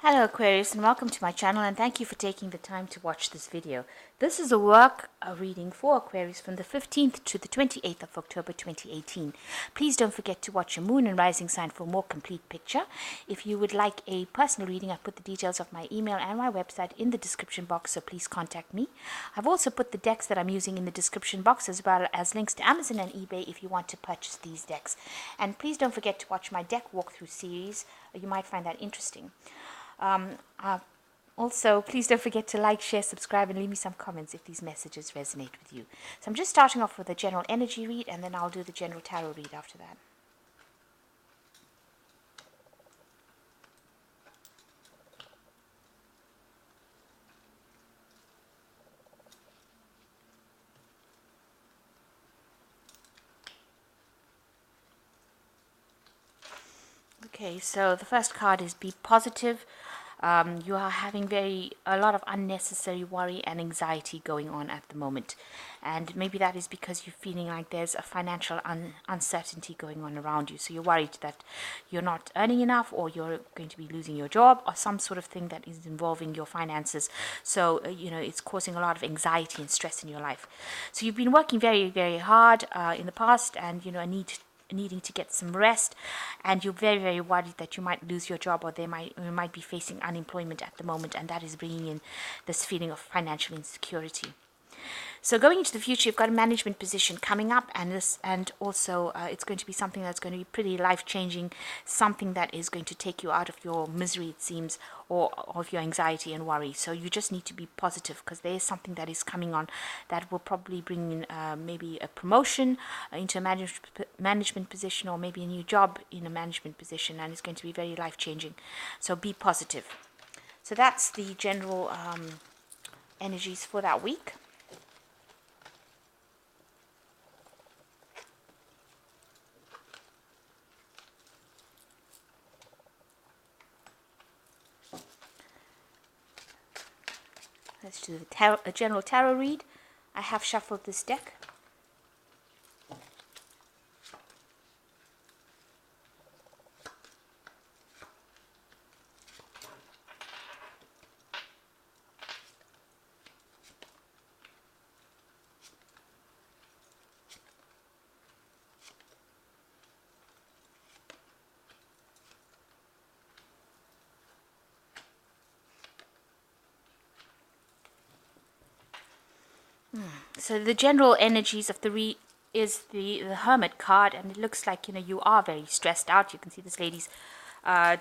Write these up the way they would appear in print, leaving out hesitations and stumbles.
Hello Aquarius, and welcome to my channel, and thank you for taking the time to watch this video. This is a work reading for Aquarius from the 15th to the 28th of October 2018. Please don't forget to watch your moon and rising sign for a more complete picture. If you would like a personal reading, I've put the details of my email and my website in the description box, so please contact me. I've also put the decks that I'm using in the description box, as well as links to Amazon and eBay if you want to purchase these decks. And please don't forget to watch my deck walkthrough series. You might find that interesting. Also, please don't forget to like, share, subscribe, and leave me some comments if these messages resonate with you. So I'm just starting off with a general energy read, and then I'll do the general tarot read after that. Okay, so the first card is be positive. You are having a lot of unnecessary worry and anxiety going on at the moment, and maybe that is because you're feeling like there's a financial uncertainty going on around you. So you're worried that you're not earning enough, or you're going to be losing your job, or some sort of thing that is involving your finances. So it's causing a lot of anxiety and stress in your life. So you've been working very, very hard in the past, and needing to get some rest, and you're very, very worried that you might lose your job, or you might be facing unemployment at the moment, and that is bringing in this feeling of financial insecurity. So going into the future, you've got a management position coming up, and also it's going to be something that's going to be pretty life-changing, something that is going to take you out of your misery, it seems, or of your anxiety and worry. So you just need to be positive, because there is something that is coming on that will probably bring in maybe a promotion into a management position, or maybe a new job in a management position, and it's going to be very life-changing. So be positive. So that's the general energies for that week. Let's do a general tarot read. I have shuffled this deck. So the general energies of the is the Hermit card, and it looks like you are very stressed out. You can see this lady's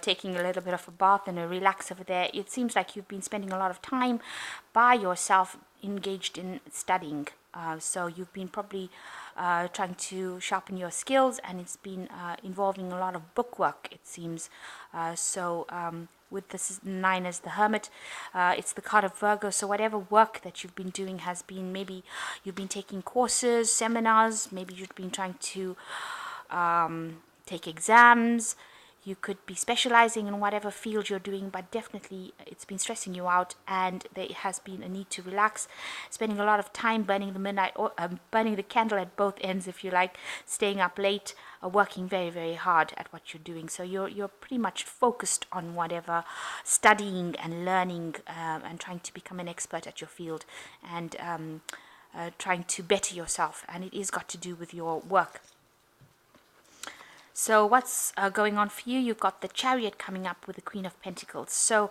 taking a little bit of a bath and a relax over there. It seems like you've been spending a lot of time by yourself, engaged in studying. So you've been probably trying to sharpen your skills, and it's been involving a lot of bookwork, it seems. With this 9 as the Hermit, it's the card of Virgo. So whatever work that you've been doing has been, maybe you've been taking courses, seminars, maybe you've been trying to take exams. You could be specializing in whatever field you're doing, but definitely it's been stressing you out, and there has been a need to relax, spending a lot of time burning the candle at both ends, if you like, staying up late, working very, very hard at what you're doing. So you're pretty much focused on whatever, studying and learning, and trying to become an expert at your field, and trying to better yourself, and it is got to do with your work. So what's going on for you? You've got the Chariot coming up with the Queen of Pentacles. So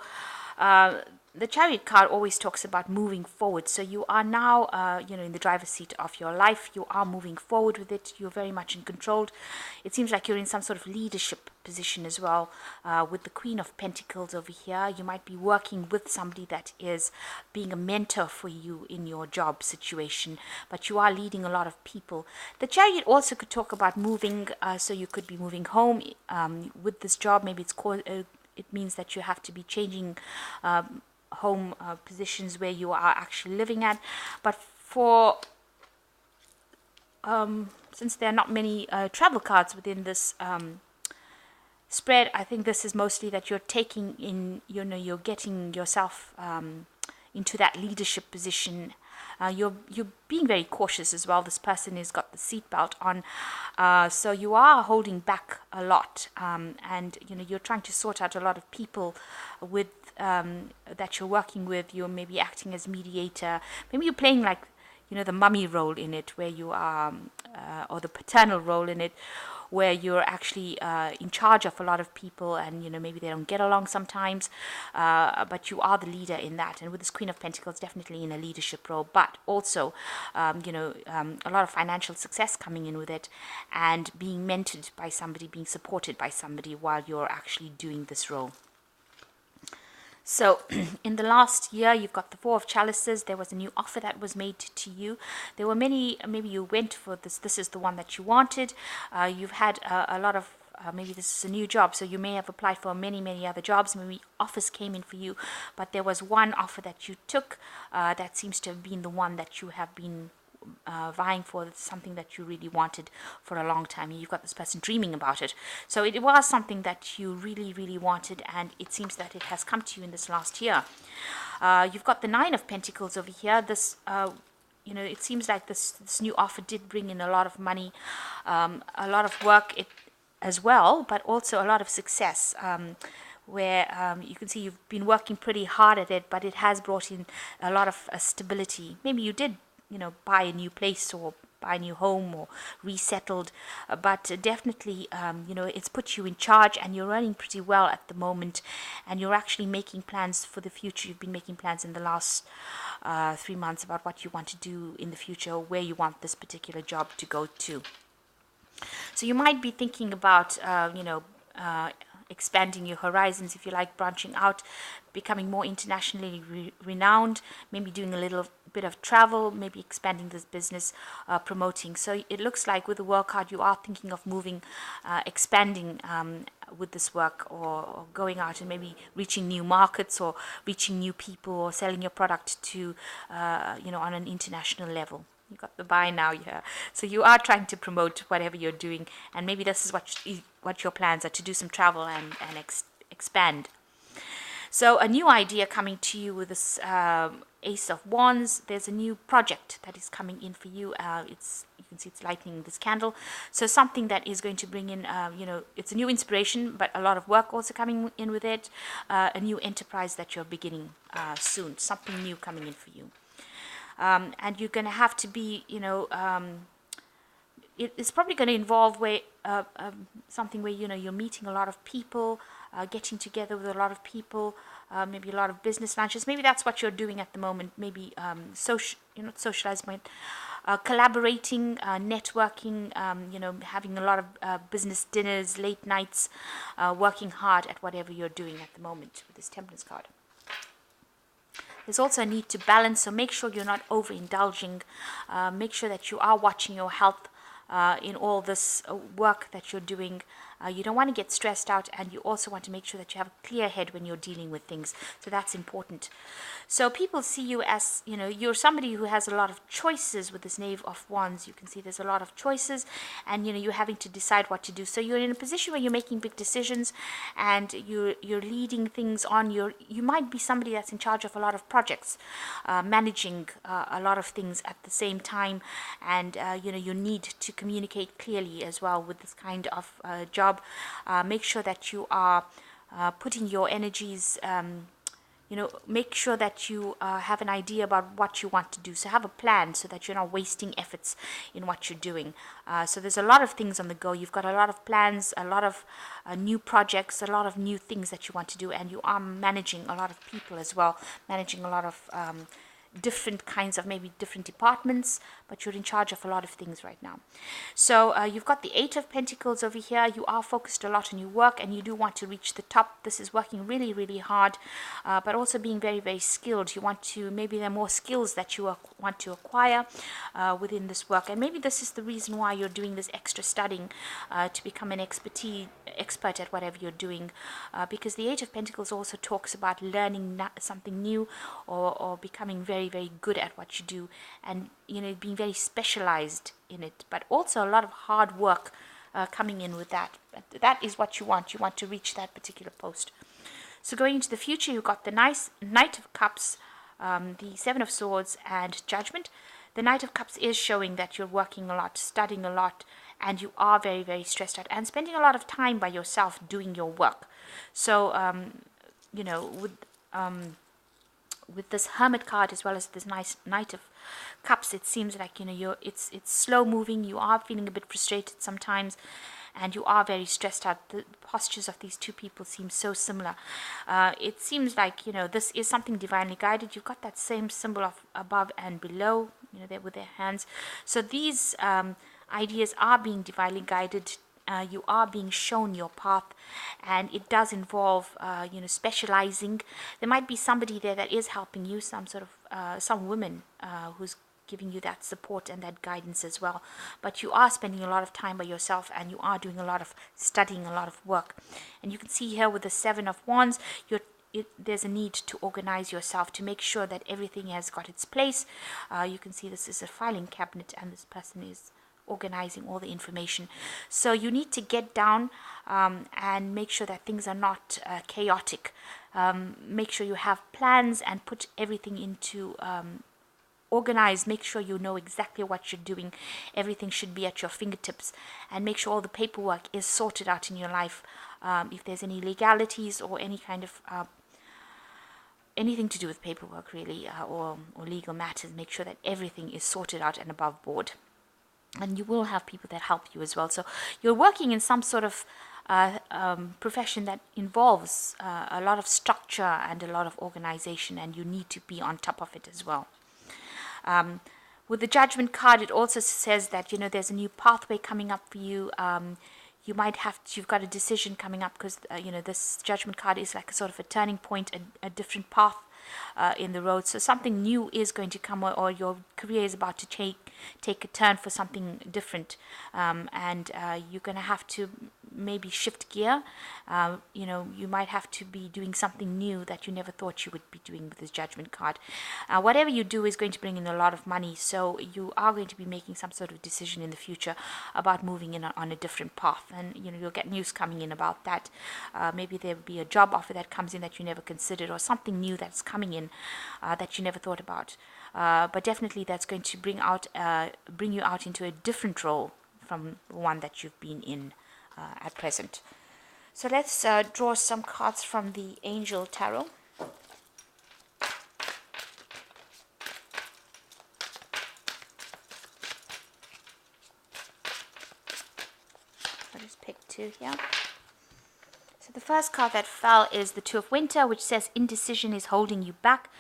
the Chariot card always talks about moving forward. So you are now, in the driver's seat of your life. You are moving forward with it. You're very much in control. It seems like you're in some sort of leadership position as well. With the Queen of Pentacles over here, you might be working with somebody that is being a mentor for you in your job situation, but you are leading a lot of people. The Chariot also could talk about moving, so you could be moving home with this job. Maybe it means that you have to be changing home positions where you are actually living at. But since there are not many travel cards within this spread, I think this is mostly that you're taking in, you're getting yourself into that leadership position You're being very cautious as well. This person has got the seatbelt on, so you are holding back a lot, and you're trying to sort out a lot of people with that you're working with. You're maybe acting as mediator. Maybe you're playing like the mummy role in it, where you are, or the paternal role in it, where you're actually in charge of a lot of people, and maybe they don't get along sometimes, but you are the leader in that. And with this Queen of Pentacles, definitely in a leadership role, but also a lot of financial success coming in with it, and being mentored by somebody, being supported by somebody while you're actually doing this role. So in the last year, you've got the Four of Chalices. There was a new offer that was made to you. There were many, maybe you went for this. This is the one that you wanted. You've had a lot of, maybe this is a new job. So you may have applied for many, many other jobs. Maybe offers came in for you. But there was one offer that you took that seems to have been the one that you have been vying for, something that you really wanted for a long time. You've got this person dreaming about it. So it was something that you really, really wanted, and it seems that it has come to you in this last year. You've got the Nine of Pentacles over here. This, it seems like this new offer did bring in a lot of money, a lot of work as well, but also a lot of success. Where you can see you've been working pretty hard at it, but it has brought in a lot of stability. Maybe you did buy a new place or buy a new home or resettled, but definitely it's put you in charge, and you're running pretty well at the moment, and you're actually making plans for the future. You've been making plans in the last 3 months about what you want to do in the future, where you want this particular job to go to. So you might be thinking about expanding your horizons, if you like, branching out, becoming more internationally renowned, maybe doing a little bit of travel, maybe expanding this business, promoting. So it looks like with the World card, you are thinking of moving, expanding with this work, or going out and maybe reaching new markets, or reaching new people, or selling your product to, on an international level. You got the buy now, yeah. So you are trying to promote whatever you're doing, and maybe this is what your plans are, to do some travel and expand. So a new idea coming to you with this Ace of Wands. There's a new project that is coming in for you. You can see it's lighting this candle. So something that is going to bring in, it's a new inspiration, but a lot of work also coming in with it. A new enterprise that you're beginning soon. Something new coming in for you. And you're going to have to be, it's probably going to involve something where, you're meeting a lot of people, getting together with a lot of people, maybe a lot of business lunches. Maybe that's what you're doing at the moment. Maybe socializing, collaborating, networking, having a lot of business dinners, late nights, working hard at whatever you're doing at the moment with this Temperance card. There's also a need to balance, so make sure you're not overindulging. Make sure that you are watching your health in all this work that you're doing. You don't want to get stressed out, and you also want to make sure that you have a clear head when you're dealing with things. So that's important. So people see you as, you're somebody who has a lot of choices with this Knave of Wands. You can see there's a lot of choices, and, you're having to decide what to do. So you're in a position where you're making big decisions, and you're leading things on. You might be somebody that's in charge of a lot of projects, managing a lot of things at the same time, and, you need to communicate clearly as well with this kind of job. Make sure that you are putting your energies, make sure that you have an idea about what you want to do. So have a plan so that you're not wasting efforts in what you're doing. So there's a lot of things on the go. You've got a lot of plans, a lot of new projects, a lot of new things that you want to do, and you are managing a lot of people as well, managing a lot of different kinds of, maybe different departments, but you're in charge of a lot of things right now. So you've got the Eight of Pentacles over here. You are focused a lot on your work, and you do want to reach the top. This is working really, really hard, but also being very, very skilled. You want to, maybe there are more skills that you want to acquire within this work, and maybe this is the reason why you're doing this extra studying to become an expert at whatever you're doing, because the Eight of Pentacles also talks about learning something new, or becoming very, very good at what you do, and being very specialized in it, but also a lot of hard work coming in with that. But that is what you want. You want to reach that particular post. So going into the future, you've got the nice Knight of Cups, the Seven of Swords and Judgment. The Knight of Cups is showing that you're working a lot, studying a lot, and you are very, very stressed out and spending a lot of time by yourself doing your work. So, with this Hermit card as well as this nice Knight of Cups, it seems like it's slow moving. You are feeling a bit frustrated sometimes, and you are very stressed out. The postures of these two people seem so similar. It seems like this is something divinely guided. You've got that same symbol of above and below, there with their hands. So these ideas are being divinely guided. You are being shown your path, and it does involve specializing. There might be somebody there that is helping you, some woman who's giving you that support and that guidance as well. But you are spending a lot of time by yourself, and you are doing a lot of studying, a lot of work. And you can see here with the Seven of Wands, there's a need to organize yourself to make sure that everything has got its place. You can see this is a filing cabinet, and this person is organizing all the information. So you need to get down and make sure that things are not chaotic. Make sure you have plans and put everything into organized. Make sure you know exactly what you're doing. Everything should be at your fingertips, and make sure all the paperwork is sorted out in your life. If there's any legalities or any kind of anything to do with paperwork really, or legal matters, make sure that everything is sorted out and above board. And you will have people that help you as well. So you're working in some sort of profession that involves a lot of structure and a lot of organization, and you need to be on top of it as well. With the Judgment card, it also says that there's a new pathway coming up for you. You've got a decision coming up, because this Judgment card is like a sort of a turning point, a different path in the road. So something new is going to come, or your career is about to take a turn for something different, and you're going to have to maybe shift gear. You might have to be doing something new that you never thought you would be doing with this Judgment card. Whatever you do is going to bring in a lot of money, so you are going to be making some sort of decision in the future about moving in on a different path, and you'll get news coming in about that. Maybe there will be a job offer that comes in that you never considered, or something new that's coming in that you never thought about. But definitely that's going to bring you out into a different role from the one that you've been in at present. So let's draw some cards from the Angel Tarot. I'll just pick two here. So the first card that fell is the Two of Winter, which says indecision is holding you back.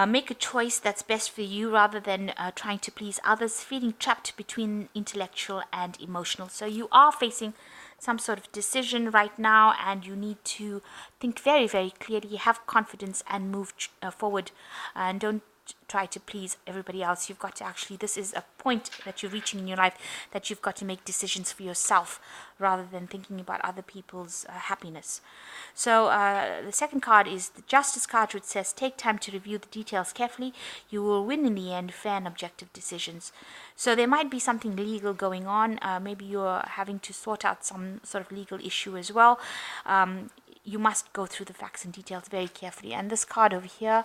Make a choice that's best for you rather than trying to please others, feeling trapped between intellectual and emotional. So you are facing some sort of decision right now, and you need to think very, very clearly, have confidence, and move forward, and don't try to please everybody else. You've got to this is a point that you're reaching in your life, that you've got to make decisions for yourself rather than thinking about other people's happiness. So the second card is the Justice card, which says take time to review the details carefully. You will win in the end fair and objective decisions. So there might be something legal going on. Maybe you're having to sort out some sort of legal issue as well. You must go through the facts and details very carefully. And this card over here,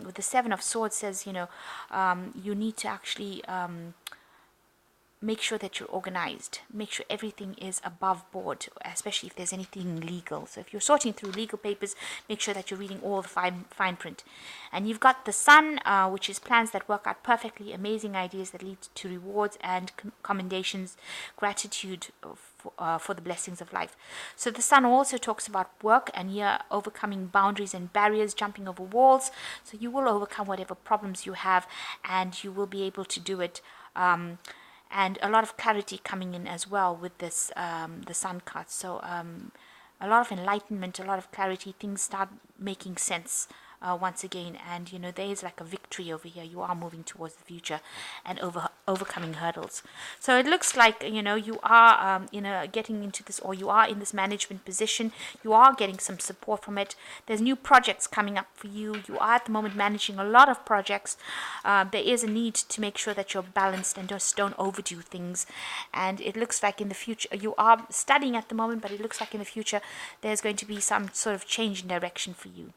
with the Seven of Swords, says, you need to actually make sure that you're organized. Make sure everything is above board, especially if there's anything legal. So if you're sorting through legal papers, make sure that you're reading all the fine print. And you've got the Sun, which is plans that work out perfectly, amazing ideas that lead to rewards and commendations, gratitude for the blessings of life. So the Sun also talks about work, and here overcoming boundaries and barriers, jumping over walls. So you will overcome whatever problems you have, and you will be able to do it. And a lot of clarity coming in as well with this the Sun card. So a lot of enlightenment, a lot of clarity. Things start making sense once again, and there is like a victory over here. You are moving towards the future and overcoming hurdles. So it looks like you are getting into this, or you are in this management position. You are getting some support from it. There's new projects coming up for you. You are at the moment managing a lot of projects. There is a need to make sure that you're balanced and just don't overdo things. And it looks like in the future, you are studying at the moment, but it looks like in the future there's going to be some sort of change in direction for you.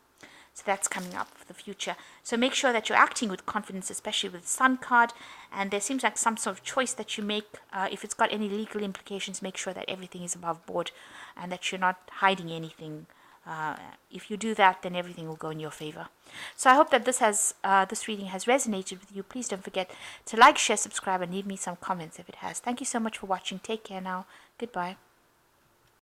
So that's coming up for the future. So make sure that you're acting with confidence, especially with the Sun card. And there seems like some sort of choice that you make. If it's got any legal implications, make sure that everything is above board and that you're not hiding anything. If you do that, then everything will go in your favor. So I hope that this reading has resonated with you. Please don't forget to like, share, subscribe, and leave me some comments if it has. Thank you so much for watching. Take care now. Goodbye.